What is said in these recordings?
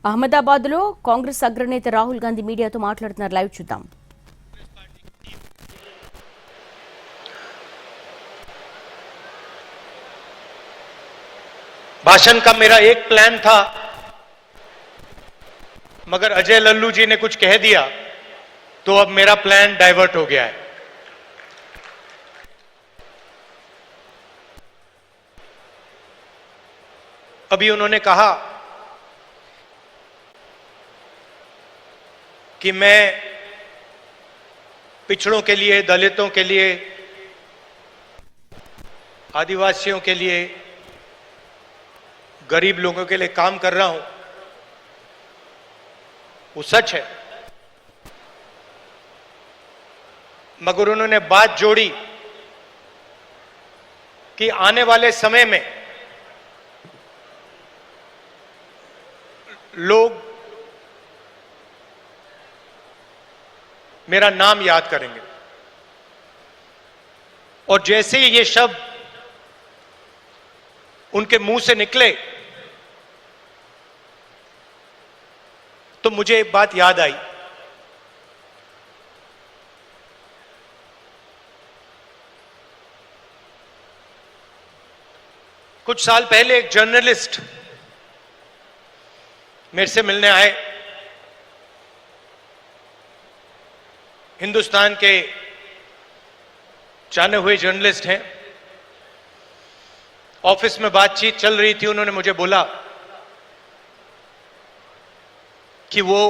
అహ్మదాబాద్లో కాంగ్రెస్ అగ్రనేత రాహుల్ గాంధీ మీడియాతో మాట్లాడుతున్నారు. లైవ్ చూద్దాం. भाषण का मेरा एक प्लान था, मगर अजय लल्लू जी ने कुछ कह दिया तो अब मेरा प्लान डाइवर्ट हो गया है. अभी उन्होंने कहा कि मैं पिछड़ों के लिए, दलितों के लिए, आदिवासियों के लिए, गरीब लोगों के लिए काम कर रहा हूं. वो सच है, मगर उन्होंने बात जोड़ी कि आने वाले समय में लोग मेरा नाम याद करेंगे. और जैसे ही ये शब्द उनके मुंह से निकले तो मुझे एक बात याद आई. कुछ साल पहले एक जर्नलिस्ट मेरे से मिलने आए. हिंदुस्तान के जाने हुए जर्नलिस्ट हैं. ऑफिस में बातचीत चल रही थी. उन्होंने मुझे बोला कि वो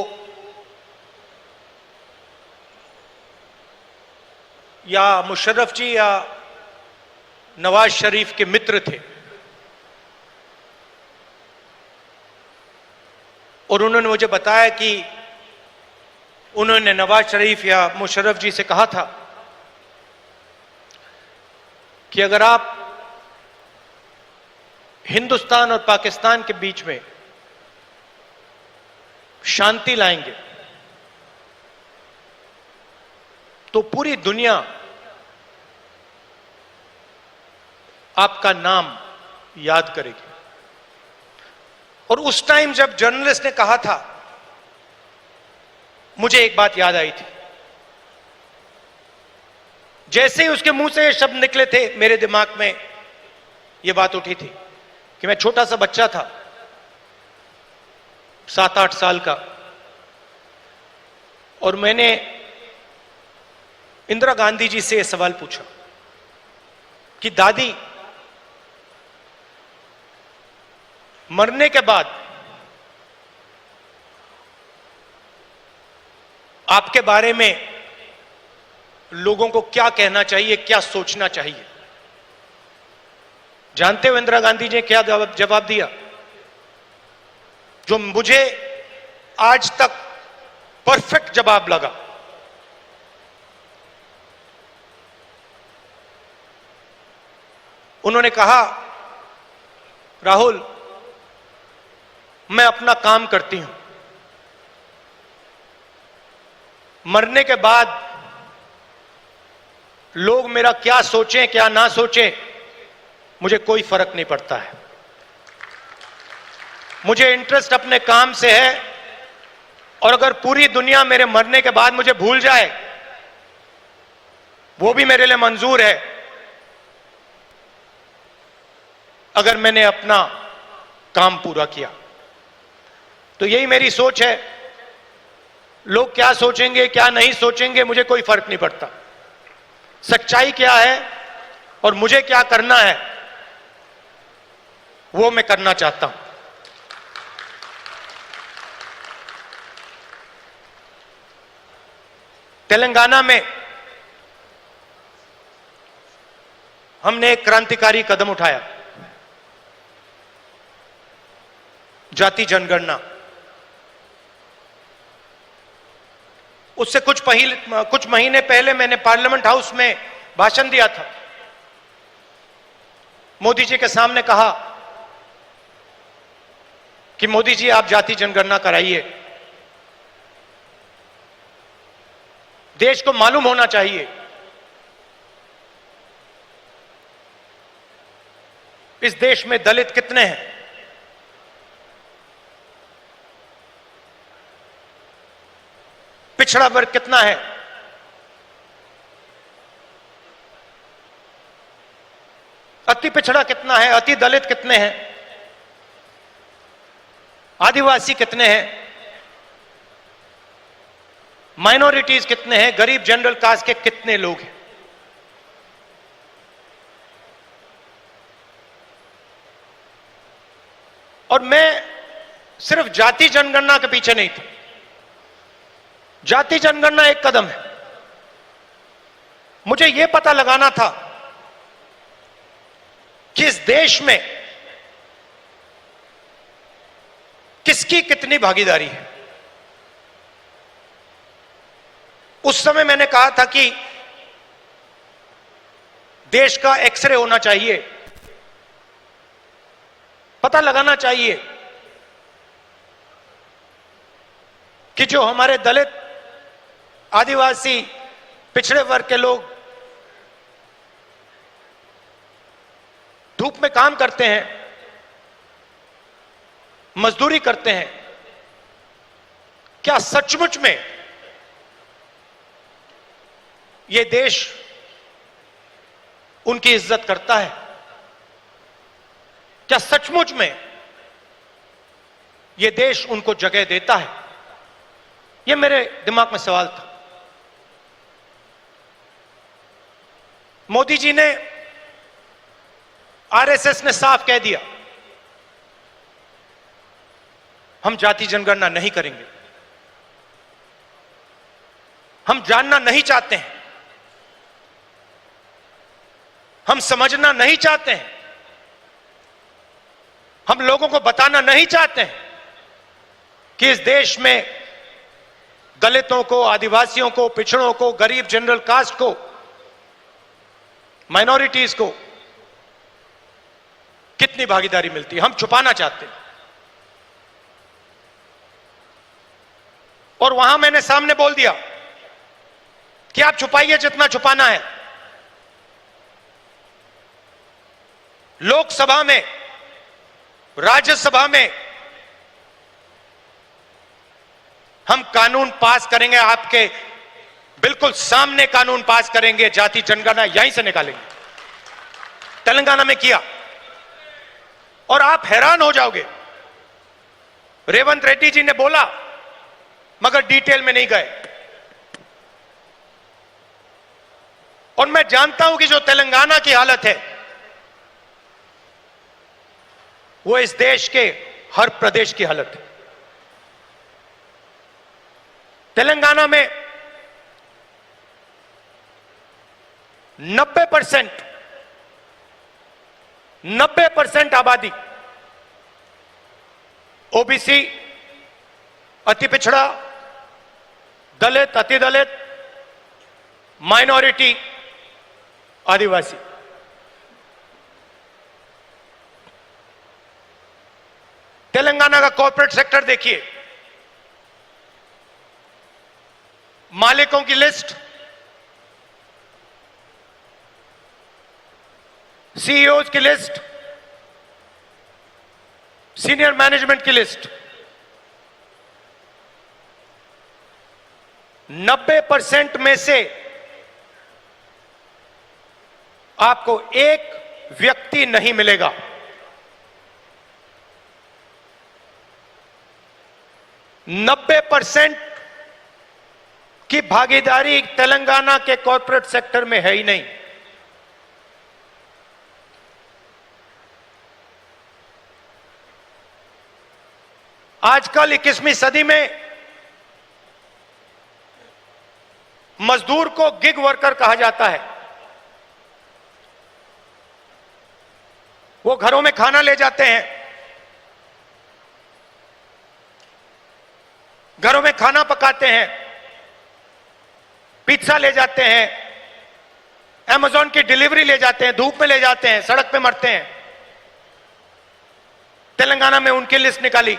या मुशर्रफ जी या नवाज शरीफ के मित्र थे, और उन्होंने मुझे बताया कि उन्होंने नवाज शरीफ या मुशर्रफ जी से कहा था कि अगर आप हिंदुस्तान और पाकिस्तान के बीच में शांति लाएंगे तो पूरी दुनिया आपका नाम याद करेगी. और उस टाइम जब जर्नलिस्ट ने कहा था, मुझे एक बात याद आई थी. जैसे ही उसके मुंह से ये शब्द निकले थे, मेरे दिमाग में ये बात उठी थी कि मैं छोटा सा बच्चा था, 7-8 साल का, और मैंने इंदिरा गांधी जी से यह सवाल पूछा कि दादी, मरने के बाद आपके बारे में लोगों को क्या कहना चाहिए, क्या सोचना चाहिए? जानते हो इंदिरा गांधी जी ने क्या जवाब दिया, जो मुझे आज तक परफेक्ट जवाब लगा. उन्होंने कहा, राहुल, मैं अपना काम करती हूं. मरने के बाद लोग मेरा क्या सोचें क्या ना सोचें, मुझे कोई फर्क नहीं पड़ता है. मुझे इंटरेस्ट अपने काम से है, और अगर पूरी दुनिया मेरे मरने के बाद मुझे भूल जाए, वो भी मेरे लिए मंजूर है, अगर मैंने अपना काम पूरा किया. तो यही मेरी सोच है. लोग क्या सोचेंगे क्या नहीं सोचेंगे, मुझे कोई फर्क नहीं पड़ता. सच्चाई क्या है और मुझे क्या करना है, वो मैं करना चाहता हूं. तेलंगाना में हमने एक क्रांतिकारी कदम उठाया, जाति जनगणना. उससे कुछ महीने पहले मैंने पार्लियामेंट हाउस में भाषण दिया था. मोदी जी के सामने कहा कि मोदी जी, आप जाति जनगणना कराइए. देश को मालूम होना चाहिए इस देश में दलित कितने हैं. पिछड़ा वर्ग कितना है, अति पिछड़ा कितना है, अति दलित कितने हैं, आदिवासी कितने हैं, माइनॉरिटीज कितने हैं, गरीब जनरल कास्ट के कितने लोग हैं। और मैं सिर्फ जाति जनगणना के पीछे नहीं था। जाति जनगणना एक कदम है, मुझे यह पता लगाना था कि इस देश में किसकी कितनी भागीदारी है। उस समय मैंने कहा था कि देश का एक्सरे होना चाहिए, पता लगाना चाहिए कि जो हमारे दलित, आदिवासी, पिछड़े वर्ग के लोग धूप में काम करते हैं, मजदूरी करते हैं, क्या सचमुच में यह देश उनकी इज्जत करता है? क्या सचमुच में यह देश उनको जगह देता है? यह मेरे दिमाग में सवाल था। मोदी जी ने, आरएसएस ने साफ कह दिया, हम जाति जनगणना नहीं करेंगे, हम जानना नहीं चाहते हैं, हम समझना नहीं चाहते हैं, हम लोगों को बताना नहीं चाहते हैं कि इस देश में दलितों को, आदिवासियों को, पिछड़ों को, गरीब जनरल कास्ट को, माइनॉरिटीज को कितनी भागीदारी मिलती है, हम छुपाना चाहते हैं। और वहां मैंने सामने बोल दिया कि आप छुपाइए जितना छुपाना है। लोकसभा में, राज्यसभा में हम कानून पास करेंगे, आपके बिल्कुल सामने कानून पास करेंगे, जाति जनगणना यहीं से निकालेंगे। तेलंगाना में किया और आप हैरान हो जाओगे, रेवंत रेड्डी जी ने बोला मगर डिटेल में नहीं गए। और मैं जानता हूं कि जो तेलंगाना की हालत है वो इस देश के हर प्रदेश की हालत है। तेलंगाना में 90% आबादी ओबीसी, अति पिछड़ा, दलित, अति दलित, माइनॉरिटी, आदिवासी। तेलंगाना का कॉर्पोरेट सेक्टर देखिए, मालिकों की लिस्ट, सीईओज की लिस्ट, सीनियर मैनेजमेंट की लिस्ट, 90% में से आपको एक व्यक्ति नहीं मिलेगा। नब्बे % की भागीदारी तेलंगाना के कॉर्पोरेट सेक्टर में है ही नहीं। आजकल 21वीं सदी में मजदूर को गिग वर्कर कहा जाता है। वो घरों में खाना ले जाते हैं, घरों में खाना पकाते हैं, पिज्जा ले जाते हैं, अमेज़न की डिलीवरी ले जाते हैं, धूप में ले जाते हैं, सड़क पे मरते हैं। तेलंगाना में उनकी लिस्ट निकाली,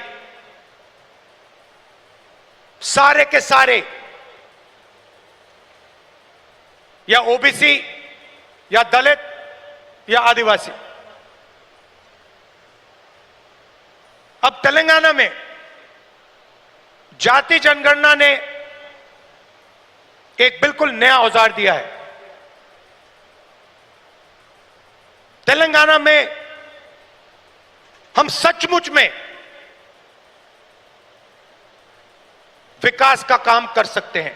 सारे के सारे या ओबीसी या दलित या आदिवासी। अब तेलंगाना में जाति जनगणना ने एक बिल्कुल नया औजार दिया है। तेलंगाना में हम सचमुच में विकास का काम कर सकते हैं।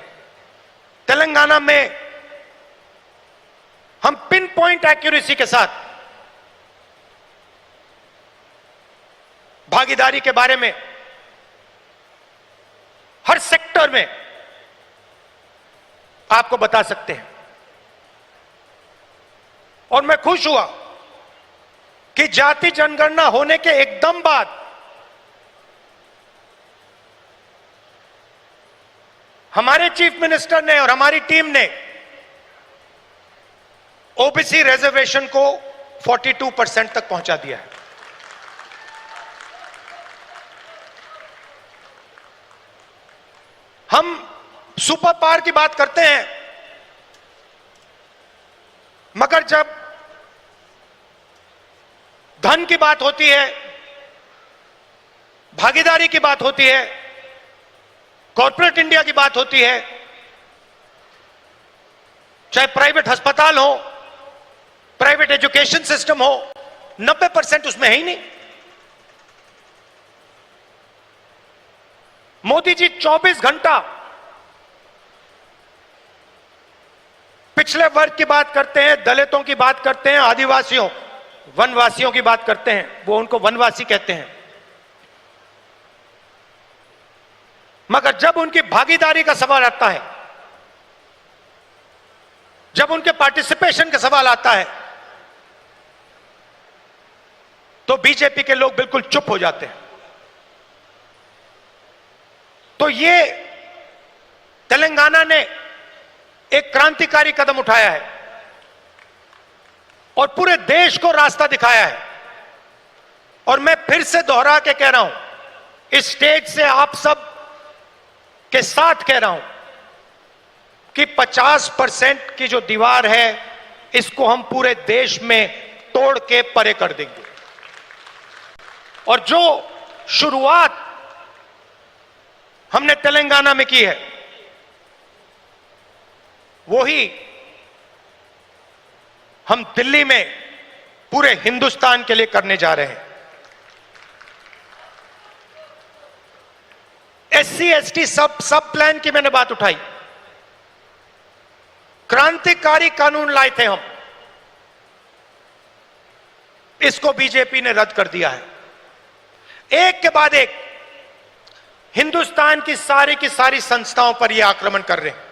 तेलंगाना में हम पिन पॉइंट एक्यूरेसी के साथ भागीदारी के बारे में हर सेक्टर में आपको बता सकते हैं। और मैं खुश हुआ कि जाति जनगणना होने के एकदम बाद हमारे चीफ मिनिस्टर ने और हमारी टीम ने ओबीसी रिजर्वेशन को 42% तक पहुंचा दिया है। हम सुपर पावर की बात करते हैं, मगर जब धन की बात होती है, भागीदारी की बात होती है, कॉर्पोरेट इंडिया की बात होती है, चाहे प्राइवेट अस्पताल हो, प्राइवेट एजुकेशन सिस्टम हो, 90% उसमें है ही नहीं। मोदी जी 24 घंटा पिछले वर्ग की बात करते हैं, दलितों की बात करते हैं, आदिवासियों, वनवासियों की बात करते हैं। वो उनको वनवासी कहते हैं। मगर जब उनकी भागीदारी का सवाल आता है, जब उनके पार्टिसिपेशन का सवाल आता है, तो बीजेपी के लोग बिल्कुल चुप हो जाते हैं। तो ये तेलंगाना ने एक क्रांतिकारी कदम उठाया है और पूरे देश को रास्ता दिखाया है। और मैं फिर से दोहरा के कह रहा हूं, इस स्टेज से आप सब के साथ कह रहा हूं कि 50% की जो दीवार है, इसको हम पूरे देश में तोड़ के परे कर देंगे। और जो शुरुआत हमने तेलंगाना में की है, वही हम दिल्ली में पूरे हिंदुस्तान के लिए करने जा रहे हैं। एससी एसटी सब प्लान की मैंने बात उठाई। क्रांतिकारी कानून लाए थे हम, इसको बीजेपी ने रद्द कर दिया है। एक के बाद एक हिंदुस्तान की सारी संस्थाओं पर यह आक्रमण कर रहे हैं।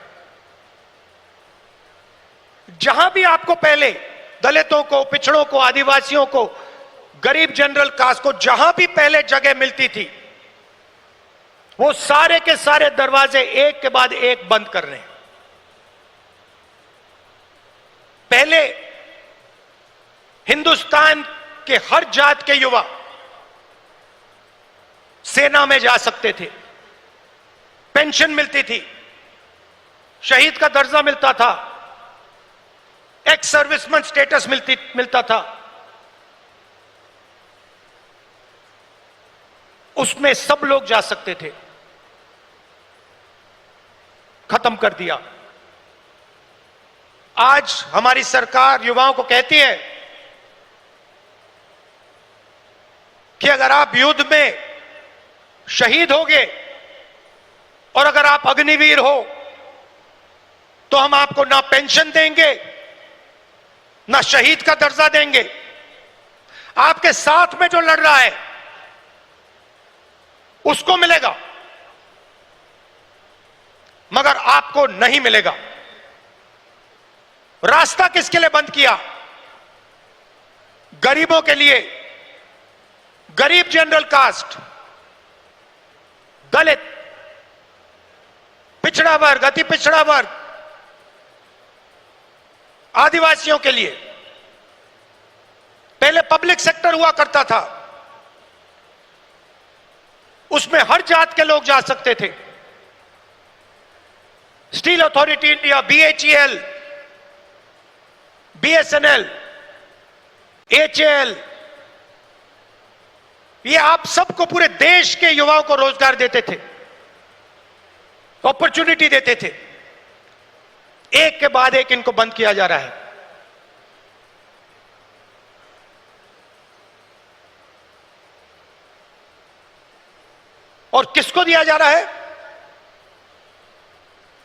जहां भी आपको पहले दलितों को, पिछड़ों को, आदिवासियों को, गरीब जनरल कास्ट को जहां भी पहले जगह मिलती थी, वो सारे के सारे दरवाजे एक के बाद एक बंद कर रहे हैं। पहले हिंदुस्तान के हर जात के युवा सेना में जा सकते थे, पेंशन मिलती थी, शहीद का दर्जा मिलता था, एक्स सर्विसमैन स्टेटस मिलता था। उसमें सब लोग जा सकते थे, खत्म कर दिया। आज हमारी सरकार युवाओं को कहती है कि अगर आप युद्ध में शहीद होगे और अगर आप अग्निवीर हो, तो हम आपको ना पेंशन देंगे, ना शहीद का दर्जा देंगे। आपके साथ में जो लड़ रहा है उसको मिलेगा, मगर आपको नहीं मिलेगा। रास्ता किसके लिए बंद किया? गरीबों के लिए, गरीब जनरल कास्ट, दलित, पिछड़ा वर्ग, अति पिछड़ा वर्ग, आदिवासियों के लिए। पहले पब्लिक सेक्टर हुआ करता था, उसमें हर जात के लोग जा सकते थे। Steel authority India, BHEL, BSNL, HAL, ये आप सबको, पूरे देश के युवाओं को रोजगार देते थे, अपॉर्चुनिटी देते थे। एक के बाद एक इनको बंद किया जा रहा है। और किसको दिया जा रहा है?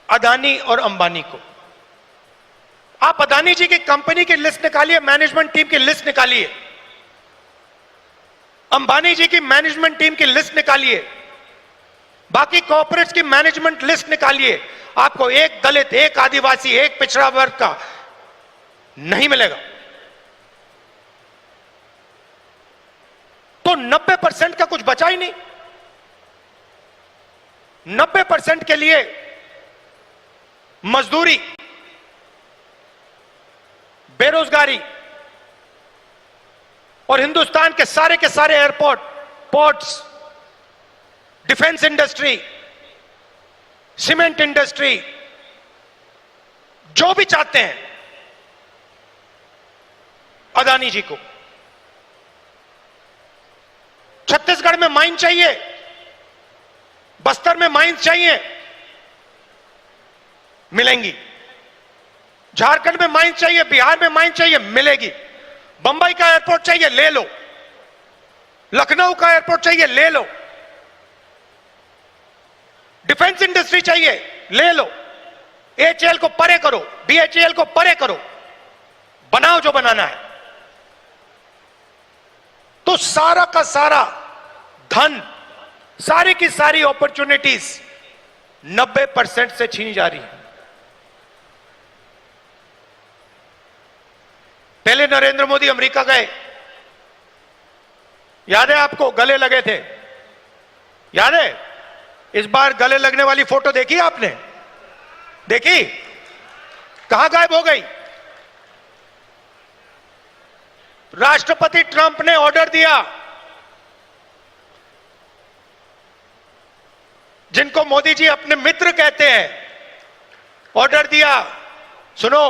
अदानी और अंबानी को। आप अदानी जी की कंपनी की लिस्ट निकालिए, मैनेजमेंट टीम की लिस्ट निकालिए, अंबानी जी की मैनेजमेंट टीम की लिस्ट निकालिए, बाकी कॉर्पोरेट्स की मैनेजमेंट लिस्ट निकालिए, आपको एक दलित, एक आदिवासी, एक पिछड़ा वर्ग का नहीं मिलेगा। तो 90% का कुछ बचा ही नहीं। 90% के लिए मजदूरी, बेरोजगारी, और हिंदुस्तान के सारे airport, ports, defence industry, cement industry, जो भी चाहते हैं अदानी जी को। छत्तीसगढ़ में माइन चाहिए, बस्तर में माइंस चाहिए, मिलेंगी। झारखंड में माइंस चाहिए, बिहार में माइंस चाहिए, मिलेगी। बंबई का एयरपोर्ट चाहिए, ले लो। लखनऊ का एयरपोर्ट चाहिए, ले लो। डिफेंस इंडस्ट्री चाहिए, ले लो। एचएएल को परे करो, बीएचईएल को परे करो, बनाओ जो बनाना है। तो सारा का सारा धन, सारी की सारी अपॉर्चुनिटीज 90% से छीनी जा रही है। पहले नरेंद्र मोदी अमेरिका गए, याद है आपको, गले लगे थे, याद है? इस बार गले लगने वाली फोटो देखी आपने? देखी? कहां गायब हो गई? राष्ट्रपति ट्रंप ने ऑर्डर दिया, जिनको मोदी जी अपने मित्र कहते हैं, ऑर्डर दिया, सुनो,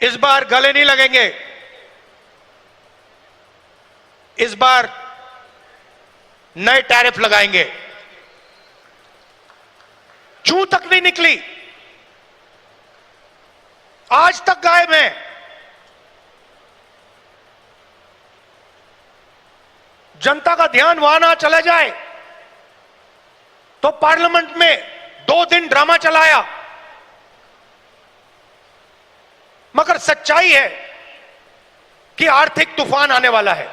इस बार गले नहीं लगेंगे, इस बार नए टैरिफ लगाएंगे। चूं तक नहीं निकली, आज तक गायब है। जनता का ध्यान वहां ना चला जाए तो पार्लियामेंट में 2 दिन ड्रामा चलाया। मगर सच्चाई है कि आर्थिक तूफान आने वाला है।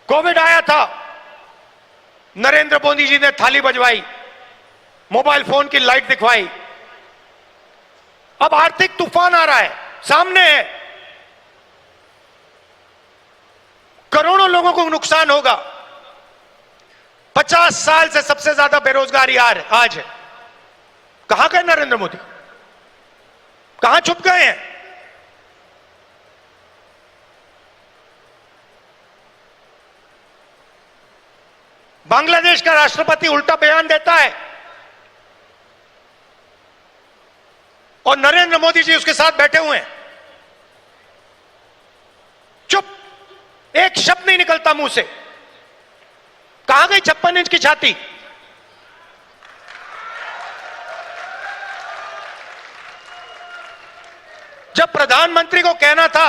कोविड आया था, नरेंद्र मोदी जी ने थाली बजवाई, मोबाइल फोन की लाइट दिखवाई। अब आर्थिक तूफान आ रहा है, सामने है। करोड़ों लोगों को नुकसान होगा। 50 साल से सबसे ज्यादा बेरोजगारी आज है। कहां गए नरेंद्र मोदी? कहां छुप गए हैं? बांग्लादेश का राष्ट्रपति उल्टा बयान देता है और नरेंद्र मोदी जी उसके साथ बैठे हुए हैं, चुप, एक शब्द नहीं निकलता मुंह से। कहां गई 56 इंच की छाती? जब प्रधानमंत्री को कहना था,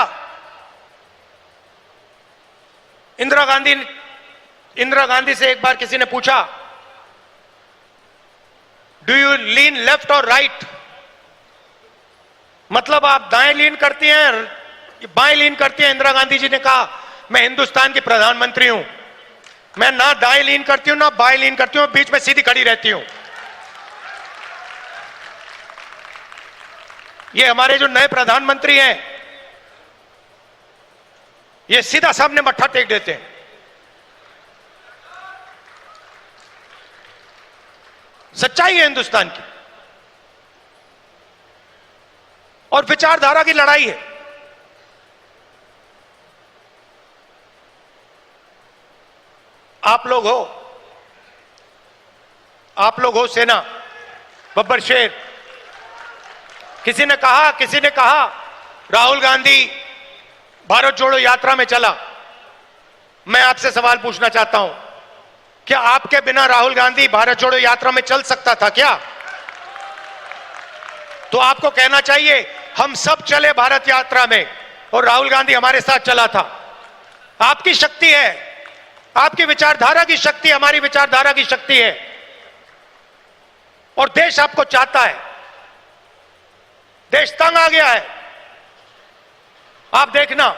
इंदिरा गांधी से एक बार किसी ने पूछा, डू यू लीन लेफ्ट और राइट? मतलब आप दाएं लीन करती हैं, बाएं लीन करती हैं? इंदिरा गांधी जी ने कहा, मैं हिंदुस्तान की प्रधानमंत्री हूं, मैं ना दाएं लीन करती हूं ना बाएं लीन करती हूं, बीच में सीधी खड़ी रहती हूं। ये हमारे जो नए प्रधानमंत्री हैं, ये सीधा सामने मत्था टेक देते हैं। सच्चाई है हिंदुस्तान की, और विचारधारा की लड़ाई है। आप लोग हो सेना, बब्बर शेर। किसी ने कहा राहुल गांधी भारत जोड़ो यात्रा में चला। मैं आपसे सवाल पूछना चाहता हूं, क्या आपके बिना राहुल गांधी भारत जोड़ो यात्रा में चल सकता था क्या? तो आपको कहना चाहिए हम सब चले भारत यात्रा में और राहुल गांधी हमारे साथ चला था। आपकी शक्ति है, आपकी विचारधारा की शक्ति हमारी विचारधारा की शक्ति है, और देश आपको चाहता है। देश तंग आ गया है। आप देखना,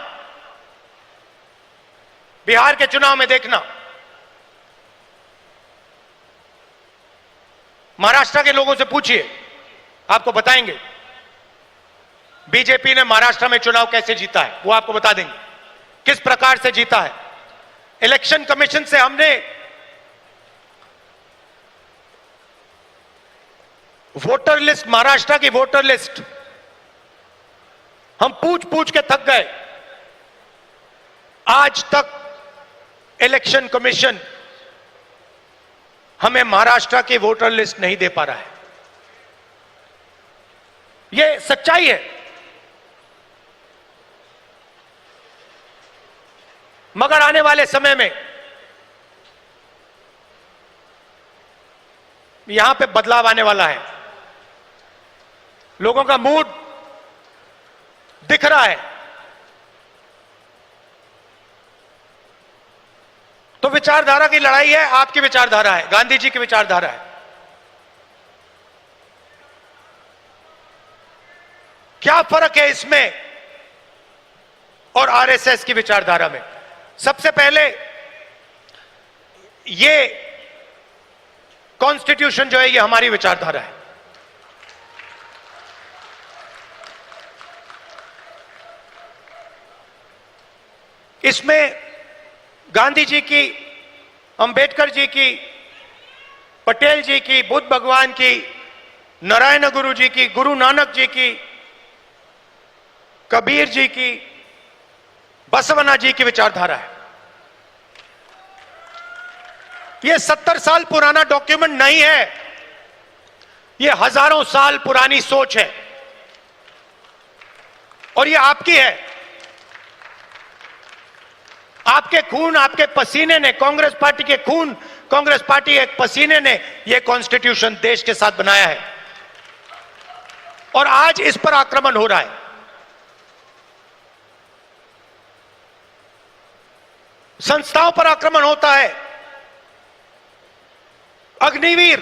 बिहार के चुनाव में देखना, महाराष्ट्र के लोगों से पूछिए, आपको बताएंगे बीजेपी ने महाराष्ट्र में चुनाव कैसे जीता है। वो आपको बता देंगे किस प्रकार से जीता है। इलेक्शन कमीशन से हमने वोटर लिस्ट, महाराष्ट्र की वोटर लिस्ट हम पूछ पूछ के थक गए। आज तक इलेक्शन कमीशन हमें महाराष्ट्र की वोटर लिस्ट नहीं दे पा रहा है। यह सच्चाई है। मगर आने वाले समय में यहां पे बदलाव आने वाला है। लोगों का मूड दिख रहा है। तो विचारधारा की लड़ाई है, आपकी विचारधारा है, गांधी जी की विचारधारा है। क्या फर्क है इसमें और आरएसएस की विचारधारा में? सबसे पहले ये कॉन्स्टिट्यूशन जो है ये हमारी विचारधारा है। इसमें गांधी जी की, अंबेडकर जी की, पटेल जी की, बुद्ध भगवान की, नारायण गुरु जी की, गुरु नानक जी की, कबीर जी की, बसवना जी की विचारधारा है। यह 70 साल पुराना डॉक्यूमेंट नहीं है, यह हजारों साल पुरानी सोच है, और यह आपकी है। आपके खून, आपके पसीने ने, कांग्रेस पार्टी के खून, कांग्रेस पार्टी के पसीने ने यह कॉन्स्टिट्यूशन देश के साथ बनाया है, और आज इस पर आक्रमण हो रहा है। संस्थाओं पर आक्रमण होता है। अग्निवीर,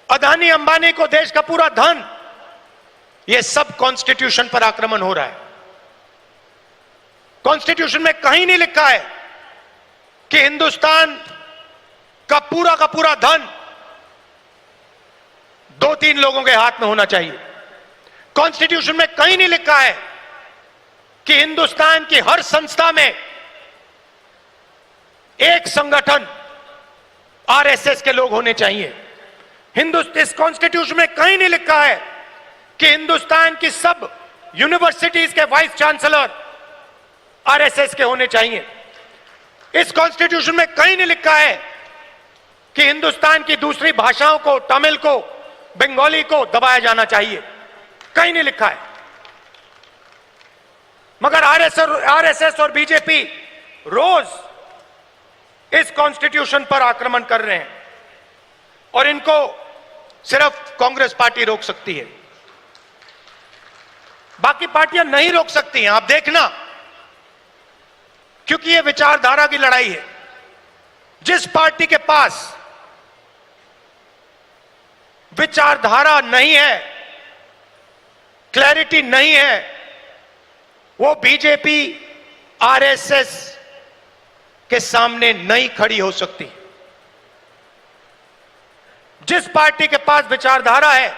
अदानी अंबानी को देश का पूरा धन, यह सब कॉन्स्टिट्यूशन पर आक्रमण हो रहा है। कॉन्स्टिट्यूशन में कहीं नहीं लिखा है कि हिंदुस्तान का पूरा धन 2-3 लोगों के हाथ में होना चाहिए। कॉन्स्टिट्यूशन में कहीं नहीं लिखा है कि हिंदुस्तान की हर संस्था में एक संगठन आरएसएस के लोग होने चाहिए। इस कॉन्स्टिट्यूशन में कहीं नहीं लिखा है कि हिंदुस्तान की सब यूनिवर्सिटीज के वाइस चांसलर आरएसएस के होने चाहिए। इस कॉन्स्टिट्यूशन में कहीं नहीं लिखा है कि हिंदुस्तान की दूसरी भाषाओं को, तमिल को, बंगाली को दबाया जाना चाहिए। कहीं नहीं लिखा है। मगर आरएसएस और बीजेपी रोज इस कॉन्स्टिट्यूशन पर आक्रमण कर रहे हैं, और इनको सिर्फ कांग्रेस पार्टी रोक सकती है, बाकी पार्टियां नहीं रोक सकती हैं। आप देखना, क्योंकि यह विचारधारा की लड़ाई है। जिस पार्टी के पास विचारधारा नहीं है, क्लैरिटी नहीं है, वो बीजेपी, आरएसएस के सामने नहीं खड़ी हो सकती। जिस पार्टी के पास विचारधारा है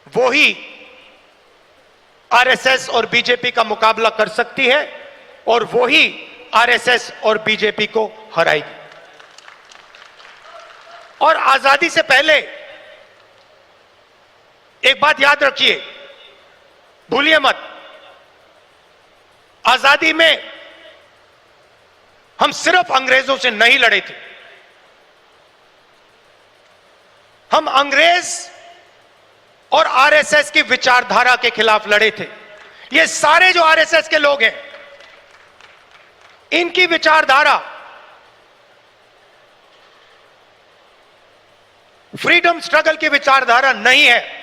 वो ही आरएसएस और बीजेपी का मुकाबला कर सकती है, और वो ही आरएसएस और बीजेपी को हराएगी। और आजादी से पहले एक बात याद रखिए, भूलिए मत, आजादी में हम सिर्फ अंग्रेजों से नहीं लड़े थे। हम अंग्रेज और आरएसएस की विचारधारा के खिलाफ लड़े थे। ये सारे जो आरएसएस के लोग हैं, इनकी विचारधारा फ्रीडम स्ट्रगल की विचारधारा नहीं है।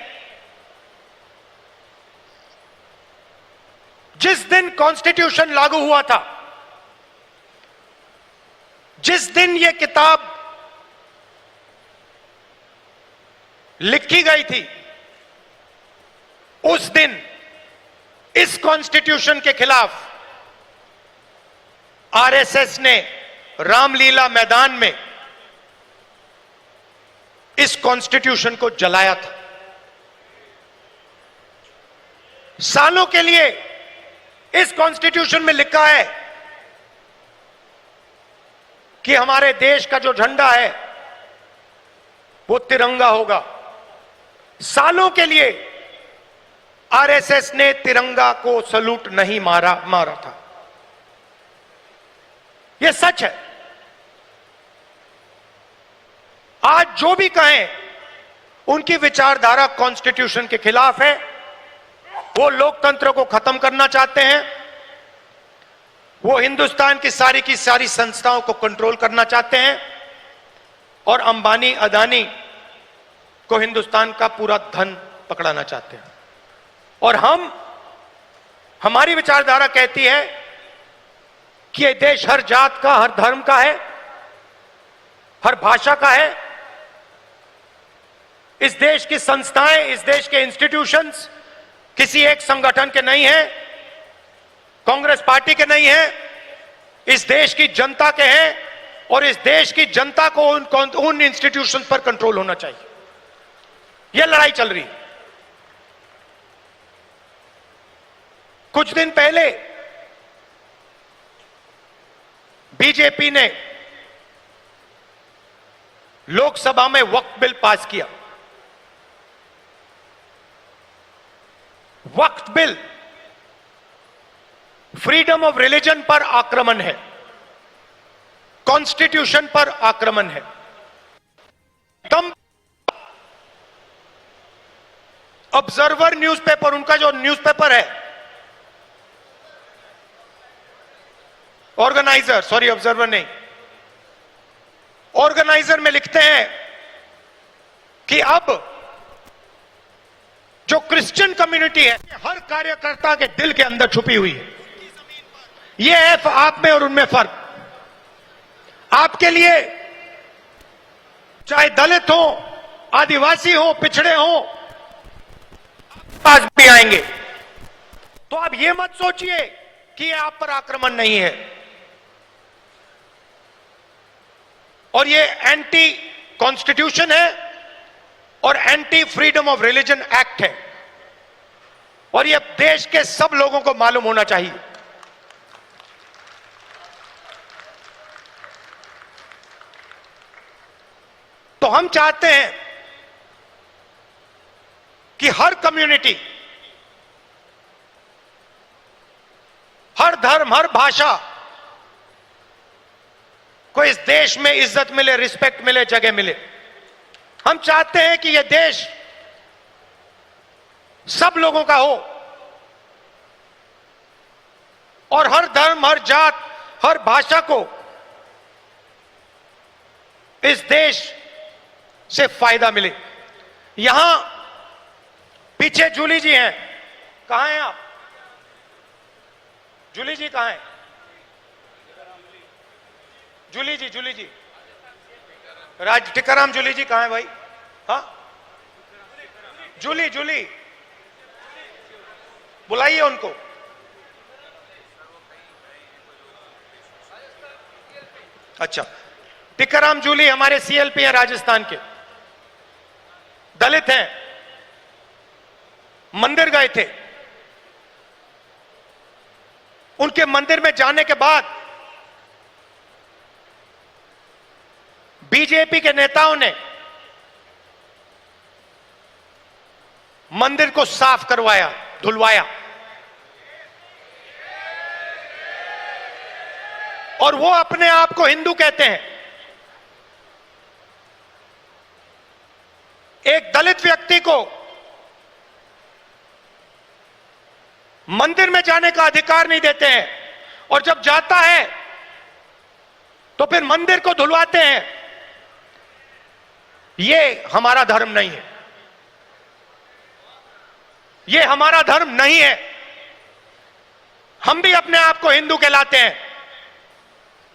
जिस दिन कॉन्स्टिट्यूशन लागू हुआ था, जिस दिन यह किताब लिखी गई थी, उस दिन इस कॉन्स्टिट्यूशन के खिलाफ आरएसएस ने रामलीला मैदान में इस कॉन्स्टिट्यूशन को जलाया था। सालों के लिए इस कॉन्स्टिट्यूशन में लिखा है कि हमारे देश का जो झंडा है वो तिरंगा होगा। सालों के लिए आरएसएस ने तिरंगा को सलूट नहीं मारा था। यह सच है। आज जो भी कहें उनकी विचारधारा कॉन्स्टिट्यूशन के खिलाफ है। वो लोकतंत्र को खत्म करना चाहते हैं। वो हिंदुस्तान की सारी संस्थाओं को कंट्रोल करना चाहते हैं और अंबानी अदानी को हिंदुस्तान का पूरा धन पकड़ाना चाहते हैं। और हमारी विचारधारा कहती है कि यह देश हर जात का, हर धर्म का है, हर भाषा का है। इस देश की संस्थाएं, इस देश के इंस्टीट्यूशंस किसी एक संगठन के नहीं हैं, कांग्रेस पार्टी के नहीं हैं, इस देश की जनता के हैं। और इस देश की जनता को उन इंस्टीट्यूशंस पर कंट्रोल होना चाहिए। यह लड़ाई चल रही है। कुछ दिन पहले बीजेपी ने लोकसभा में वक्फ बिल पास किया। वक्फ बिल फ्रीडम ऑफ रिलीजन पर आक्रमण है, कॉन्स्टिट्यूशन पर आक्रमण है। तम ऑब्जर्वर न्यूज़पेपर, उनका जो न्यूज़पेपर है, ऑर्गेनाइजर, सॉरी ऑब्जर्वर नहीं, ऑर्गेनाइजर में लिखते हैं कि अब जो क्रिश्चियन कम्युनिटी है, हर कार्यकर्ता के दिल के अंदर छुपी हुई है। यह है आप में और उनमें फर्क। आपके लिए चाहे दलित हो, आदिवासी हो, पिछड़े हो, पास भी आएंगे। तो आप यह मत सोचिए कि यह आप पर आक्रमण नहीं है। और यह एंटी कॉन्स्टिट्यूशन है और anti freedom of religion act है। और यह देश के सब लोगों को मालूम होना चाहिए। तो हम चाहते हैं कि हर कम्युनिटी, हर धर्म, हर भाषा को इस देश में इज्जत मिले, रिस्पेक्ट मिले, जगह मिले। हम चाहते हैं कि यह देश सब लोगों का हो और हर धर्म, हर जात, हर भाषा को इस देश से फायदा मिले। यहां पीछे जूली जी हैं, कहां हैं आप? जूली जी कहां हैं? जूली जी टिकाराम जूली जी कहां है भाई? हाँ, जूली बुलाइए उनको। अच्छा, टिकाराम जूली हमारे सीएलपी हैं, राजस्थान के, दलित हैं, मंदिर गए थे। उनके मंदिर में जाने के बाद बीजेपी के नेताओं ने मंदिर को साफ करवाया, धुलवाया। और वो अपने आप को हिंदू कहते हैं। एक दलित व्यक्ति को मंदिर में जाने का अधिकार नहीं देते हैं और जब जाता है तो फिर मंदिर को धुलवाते हैं। ये हमारा धर्म नहीं है, ये हमारा धर्म नहीं है। हम भी अपने आप को हिंदू कहलाते हैं,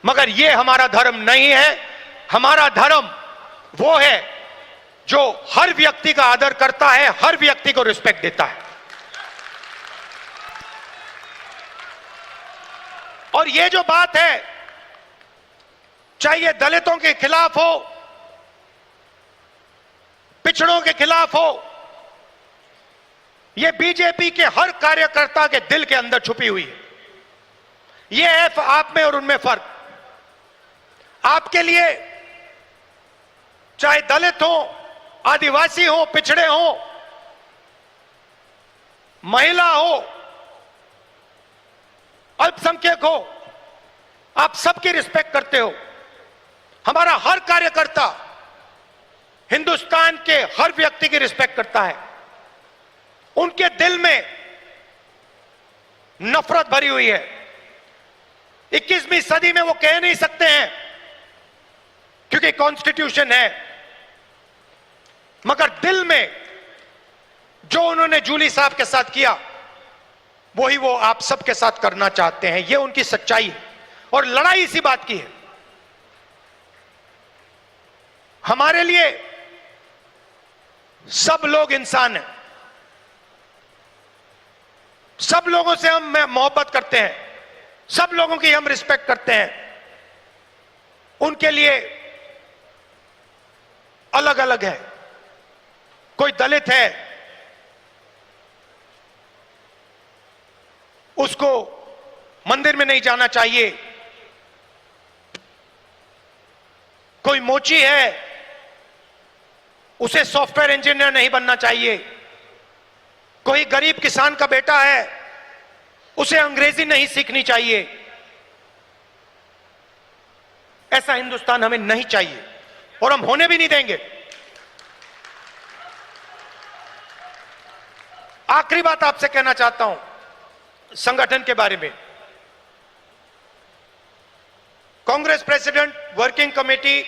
मगर ये हमारा धर्म नहीं है। हमारा धर्म वो है जो हर व्यक्ति का आदर करता है, हर व्यक्ति को रिस्पेक्ट देता है। और ये जो बात है, चाहे ये दलितों के खिलाफ हो, पिछड़ों के खिलाफ हो, ये बीजेपी के हर कार्यकर्ता के दिल के अंदर छुपी हुई है। ये है आप में और उनमें फर्क। आपके लिए चाहे दलित हो, आदिवासी हो, पिछड़े हो, महिला हो, अल्पसंख्यक हो, आप सबकी रिस्पेक्ट करते हो। हमारा हर कार्यकर्ता हिंदुस्तान के हर व्यक्ति की रिस्पेक्ट करता है। उनके दिल में नफरत भरी हुई है। 21वीं सदी में वो कह नहीं सकते हैं क्योंकि कॉन्स्टिट्यूशन है, मगर दिल में जो उन्होंने जूली साहब के साथ किया, वही वो आप सबके साथ करना चाहते हैं। ये उनकी सच्चाई है और लड़ाई इसी बात की है। हमारे लिए सब लोग इंसान हैं, सब लोगों से हम मोहब्बत करते हैं, सब लोगों की हम रिस्पेक्ट करते हैं। उनके लिए अलग अलग है। कोई दलित है, उसको मंदिर में नहीं जाना चाहिए। कोई मोची है, उसे सॉफ्टवेयर इंजीनियर नहीं बनना चाहिए। कोई गरीब किसान का बेटा है, उसे अंग्रेजी नहीं सीखनी चाहिए। ऐसा हिंदुस्तान हमें नहीं चाहिए और हम होने भी नहीं देंगे। आखिरी बात आपसे कहना चाहता हूं संगठन के बारे में। कांग्रेस प्रेसिडेंट, वर्किंग कमेटी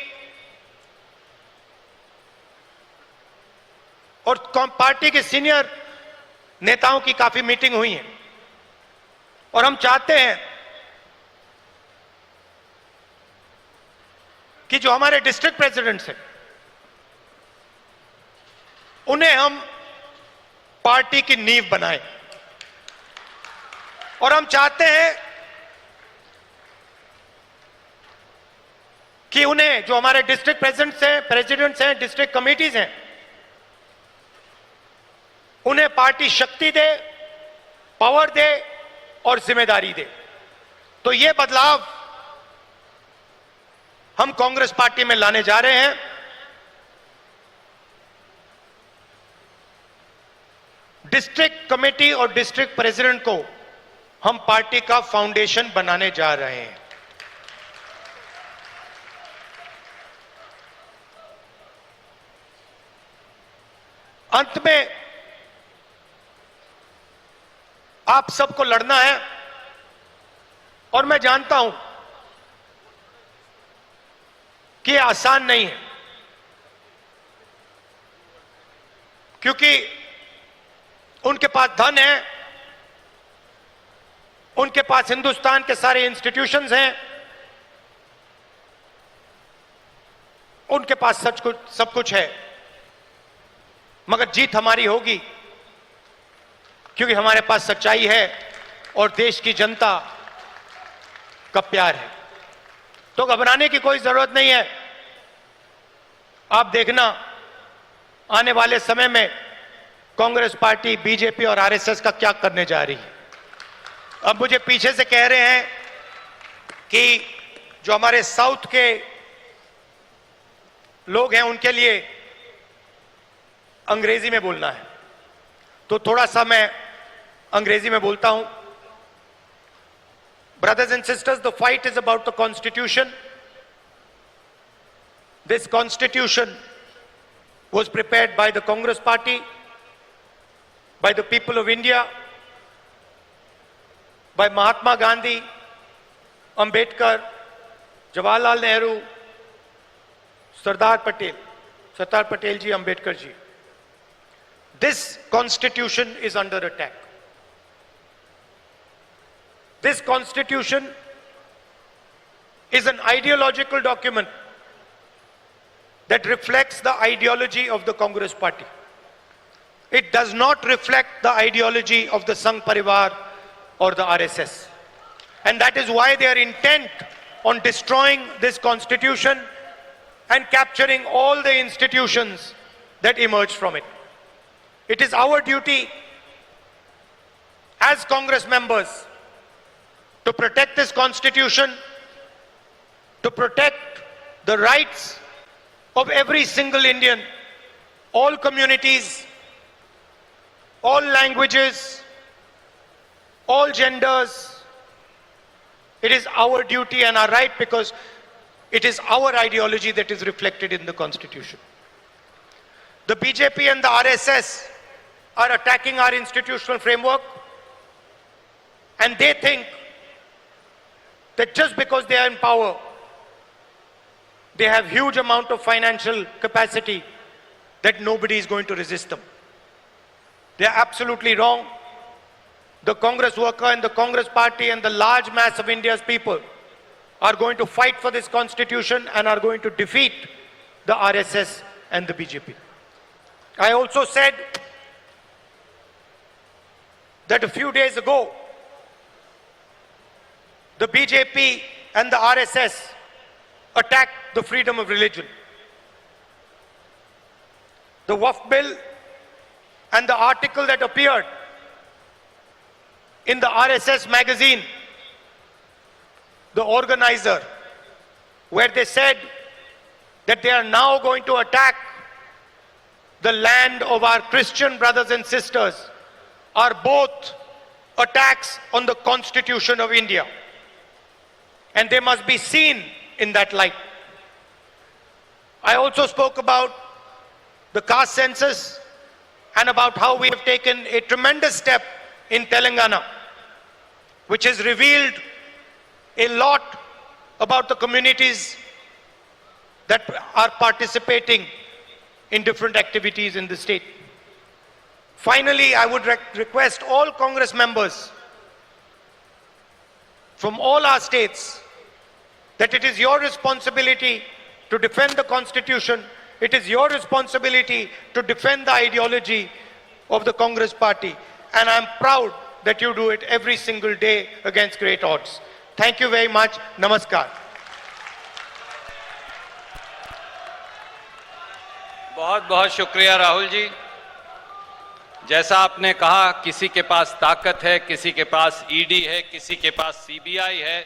और पार्टी के सीनियर नेताओं की काफी मीटिंग हुई है और हम चाहते हैं कि जो हमारे डिस्ट्रिक्ट प्रेसिडेंट्स हैं, उन्हें हम पार्टी की नींव बनाएं। और हम चाहते हैं कि उन्हें, जो हमारे डिस्ट्रिक्ट प्रेसिडेंट्स हैं, डिस्ट्रिक्ट कमेटीज हैं, उन्हें पार्टी शक्ति दे, पावर दे और जिम्मेदारी दे। तो ये बदलाव हम कांग्रेस पार्टी में लाने जा रहे हैं। डिस्ट्रिक्ट कमेटी और डिस्ट्रिक्ट प्रेसिडेंट को हम पार्टी का फाउंडेशन बनाने जा रहे हैं। अंत में आप सबको लड़ना है और मैं जानता हूं कि यह आसान नहीं है, क्योंकि उनके पास धन है, उनके पास हिंदुस्तान के सारे इंस्टीट्यूशंस हैं, उनके पास सब कुछ है, मगर जीत हमारी होगी क्योंकि हमारे पास सच्चाई है और देश की जनता का प्यार है। तो घबराने की कोई जरूरत नहीं है। आप देखना, आने वाले समय में कांग्रेस पार्टी, बीजेपी और आरएसएस का क्या करने जा रही है। अब मुझे पीछे से कह रहे हैं कि जो हमारे साउथ के लोग हैं, उनके लिए अंग्रेजी में बोलना है, तो थोड़ा सा मैं अंग्रेजी में बोलता हूं। Brothers and sisters, the fight is about the Constitution. This Constitution was prepared by the Congress Party, by the people of India, by Mahatma Gandhi, Ambedkar, Jawaharlal Nehru, Sardar Patel. Sardar Patel ji, Ambedkar ji, this constitution is under attack. This constitution is an ideological document that reflects the ideology of the Congress party. It does not reflect the ideology of the Sangh Parivar or the RSS. And that is why they are intent on destroying this constitution and capturing all the institutions that emerged from it. It is our duty as Congress members to protect this constitution, to protect the rights of every single Indian, all communities, all languages, all genders. It is our duty and our right because it is our ideology that is reflected in the constitution. The BJP and the RSS are attacking our institutional framework, and they think that just because they are in power, they have huge amount of financial capacity that nobody is going to resist them. They are absolutely wrong. The Congress worker and the Congress party and the large mass of India's people are going to fight for this constitution and are going to defeat the RSS and the BJP. I also said that a few days ago, the BJP and the RSS attacked the freedom of religion. The Waqf bill and the article that appeared in the RSS magazine, the organizer, where they said that they are now going to attack the land of our Christian brothers and sisters, are both attacks on the Constitution of India. And they must be seen in that light. I also spoke about the caste census and about how we have taken a tremendous step in Telangana, which has revealed a lot about the communities that are participating in different activities in the state. Finally, I would request all Congress members from all our states that it is your responsibility to defend the Constitution. It is your responsibility to defend the ideology of the Congress party. And I'm proud that you do it every single day against great odds. Thank you very much. Namaskar. बहुत बहुत शुक्रिया राहुल जी। जैसा आपने कहा, किसी के पास ताकत है, किसी के पास ईडी है, किसी के पास सीबीआई है,